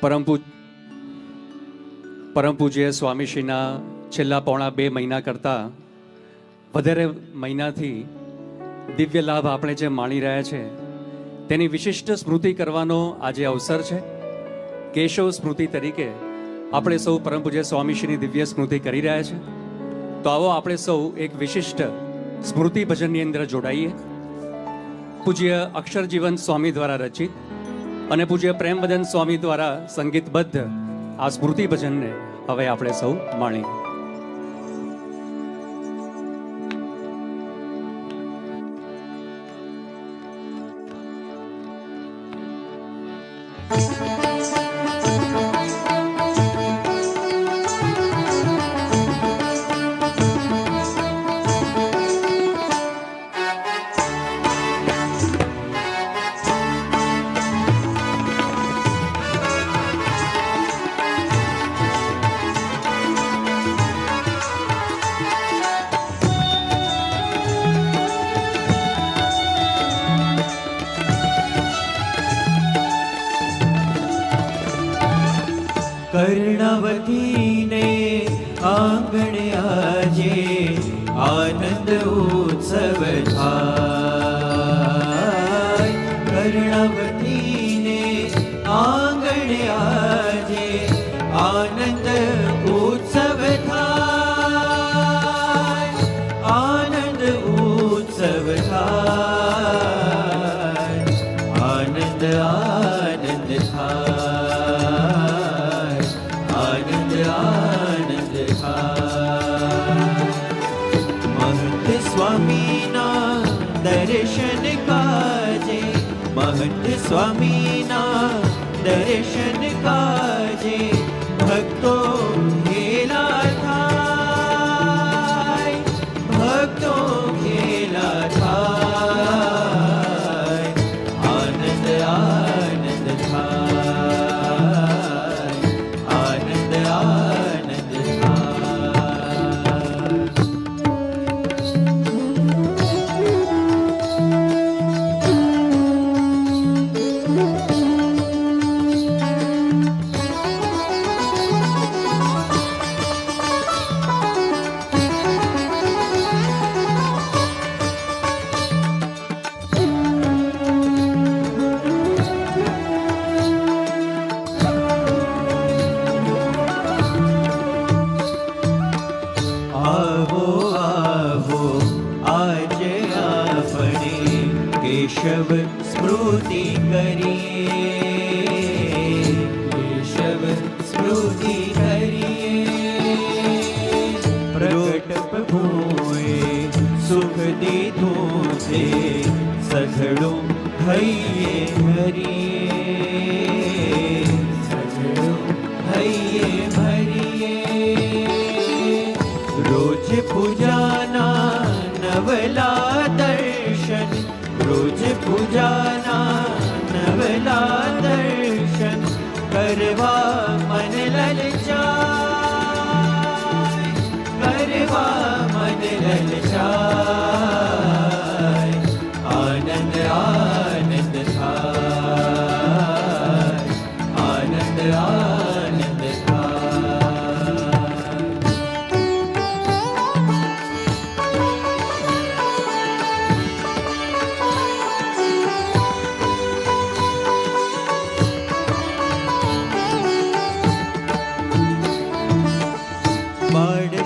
પરમ પૂજ્ય સ્વામીશ્રીના છેલ્લા પોણા 2 મહિના કરતાં વધારે મહિનાથી દિવ્ય લાભ આપણે જે માણી રહ્યા છે તેની વિશિષ્ટ સ્મૃતિ કરવાનો આજે અવસર છે. કેશવ સ્મૃતિ તરીકે આપણે સૌ પરમ પૂજ્ય સ્વામીશ્રીની દિવ્ય સ્મૃતિ કરી રહ્યા છે. તો આવો આપણે સૌ એક વિશિષ્ટ સ્મૃતિ ભજનની અંદર જોડાઈએ. પૂજ્ય અક્ષરજીવન સ્વામી દ્વારા રચિત અને પૂજ્ય પ્રેમવદન સ્વામી દ્વારા સંગીતબદ્ધ આ સ્મૃતિ ભજનને હવે આપણે સૌ માણીએ. कर्णवती ने आंगण आजे आनंद उत्सव थाय. कर्णवती ने आंगण आजे आनंद उत्सव थाय. आनंद उत्सव थाय. आनंद आनंद थाय. आनंद महंत स्वामी ना दर्शन काजे. महंत स्वामी ना दर्शन काजे भक्तो खेला थाय. भक्तो खेला थाय. आनंद आनंद थाय. आनंद आनंद केशव स्मृति करिए. केशव स्मृति करिए. प्रकट प्रभुए सुख दीधो से सघड़ो भैये भरिए. सघड़ो भैये भरिए. रोज पूजाना नवला दर्शन. रोज पूजाना नवला दर्शन करवा मन ललचाय. करवा मन ललचाय. आनंद आनंद थाय. आनंद आनंद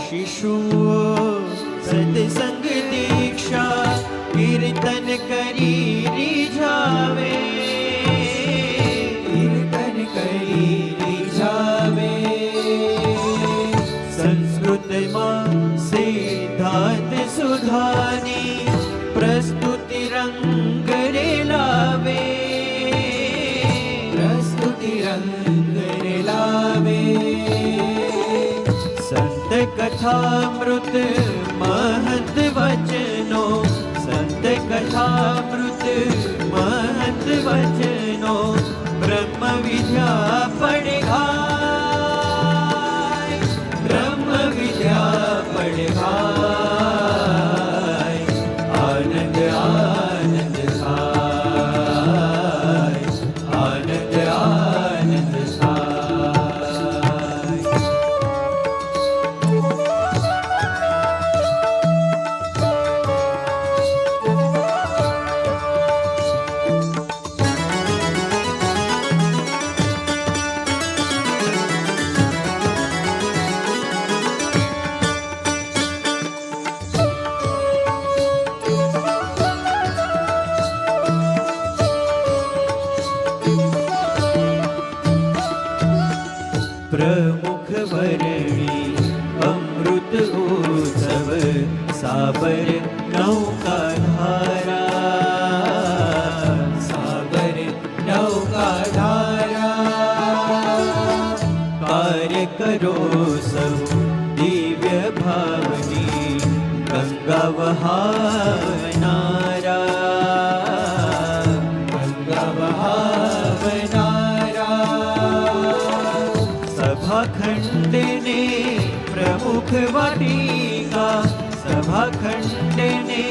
शिशुओ सत्संग दीक्षा कीर्तन करी रिझावे. कीर्तन करी रिझावे. संस्कृत मां सिद्धांत सुधानी प्रस्तुति रंग रे लावे. प्रस्तुति रंग रे लावे. संत कथामृत महंत वचनो. संत कथामृत महंत वचनो ब्रह्म विद्या पढ़ाय. ब्रह्म विद्या पढ़ाय. आनंद आनंद थाय. आनंद आनंद थाय. उत्सव साबर नौका धारा साबर नौका धारा कार्य करो सब दिव्य भावनी गंगा वहावनारा गंगा वहावनारा सभाखंड ने प्रमुख वाटिका सभाखंड ने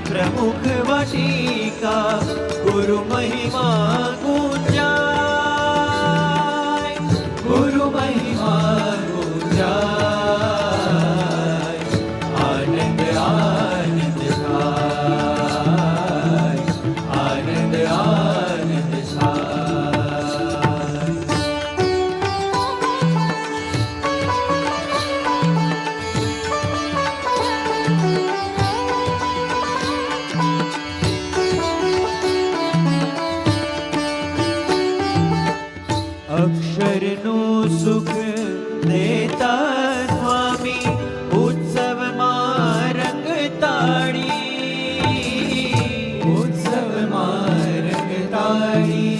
प्रमुख वाटिका गुरु महिमा गुंजाय गुरु महिमा गुंजाय आनंद आनंद छाय आनंद आनंद छाय અક્ષરનું સુખ દેતા સ્વામી ઉત્સવમાં રંગ તાળી ઉત્સવમાં રંગ તાળી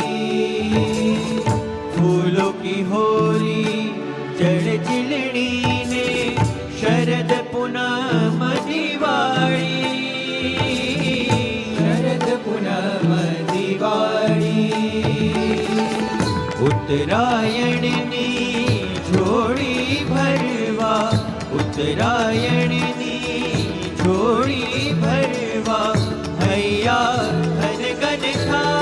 ફૂલો કી હોરી જળ ચીલણી ને શરદ પૂનમ દિવાળી શરદ પૂનમ દિવાળી ઉત્તરાયણની જોડી ભરવા ઉત્તરાયણની જોડી ભરવા હૈયા ધન ગન થાય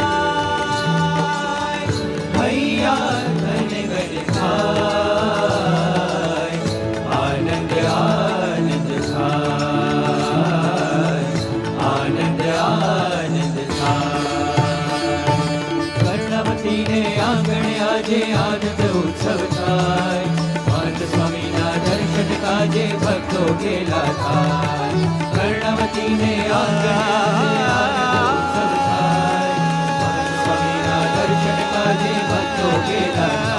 હૈયા ધન ગન થાય આનંદ આનંદ થાય આનંદ આનંદ થાય કર્ણવતીને આંગણે આજે આનંદ ઉત્સવ થાય પાંચ સ્વામીના દર્શન કાજે ભક્તો ગેલા થાય કર્ણવતીને આંગણે આજે આનંદ ઉત્સવ થાય પાંચ સ્વામીના દર્શન કાજે ભક્તો ગેલા થાય